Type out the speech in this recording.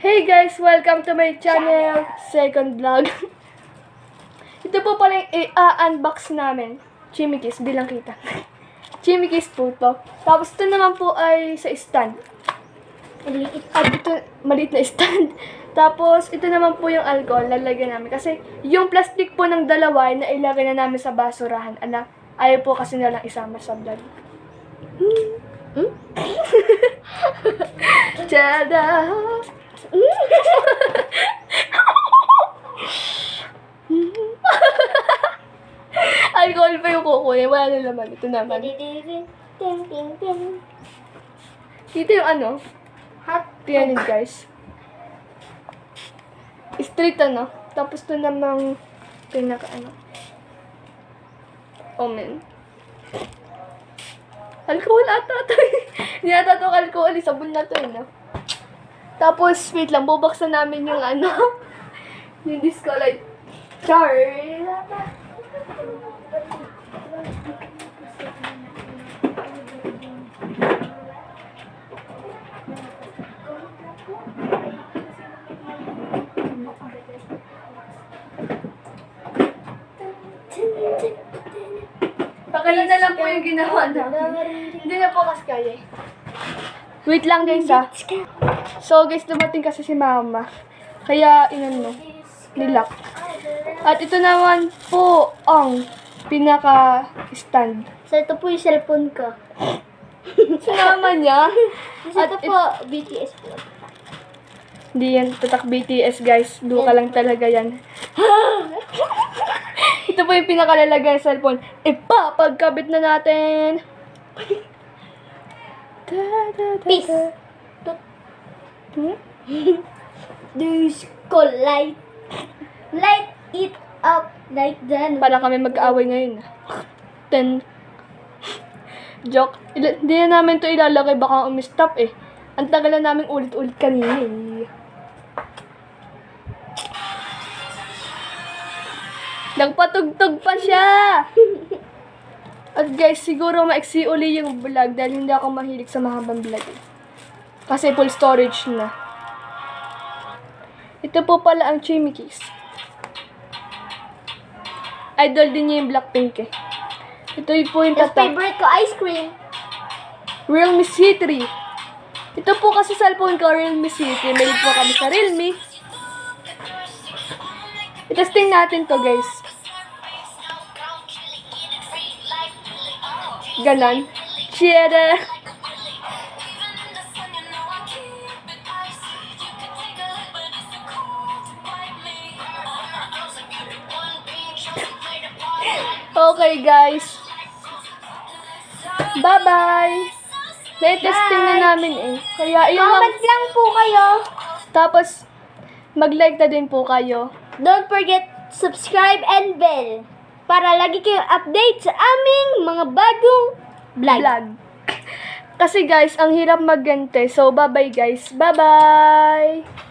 Hey guys! Welcome to my channel. Second vlog. Ito po pala yung i-unbox namin. Chimmy Kiss, bilang kita. Chimmy Kiss po to. Tapos ito naman po ay sa stand. At ito, maliit na stand. Tapos ito naman po yung alcohol, lalagyan namin. Kasi yung plastic po ng dalawa ay nailagay na namin sa basurahan. Ayaw po kasi nalang isama sa vlog. Tada! Alcohol pa yung kukunin. Wala na naman. Ito naman. Dito yung ano? Hot. Tiyanin guys. Straight ano. Tapos ito namang pinaka ano. Omen. Alcohol ata ito. Hindi ata ito alcohol. Sabon na ito no? Tapos, wait lang, bubuksan namin yung ano, yung disco light. Char! Pakalan na lang po yung ginawa namin. Hindi na po kasi kaya. Wait lang guys ah. So guys, dumating kasi si mama. Kaya inano, nilak. At ito naman po ang pinaka-stand. So ito po yung cellphone ko. Sinama niya. At ito po, BTS po. Hindi yan tatak BTS guys. Duka lang talaga yan. Ito po yung pinakalalagay ng cellphone. Ipapagkabit na natin. Peace. Disco light. Light it up like that. Para kami mag-aaway ngayon. Joke. Hindi na namin to ilalagay. Baka umistop eh. Ang tagal na namin ulit-ulit kanina eh. Nagpatugtog pa siya! At guys, siguro maiksi uli yung vlog dahil hindi ako mahilig sa mahabang vlog. Kasi full storage na. Ito po pala ang Chimmy Kiss. Idol din niya yung Blackpink eh. Ito po yung Yung tatak. favorite ko, ice cream. Realme C3. Ito po kasi cellphone ko, Realme C3. Mahilig po kami sa Realme. I-testing natin to guys. Ganon. Cheers! Okay guys. Bye-bye! Na-testing na namin eh. Kaya yun lang. Comment lang po kayo. Tapos, mag-like na din po kayo. Don't forget subscribe and bell para lagi kayong update sa aming mga bagong vlog. Kasi guys, ang hirap mag-gante. So, bye-bye guys. Bye-bye!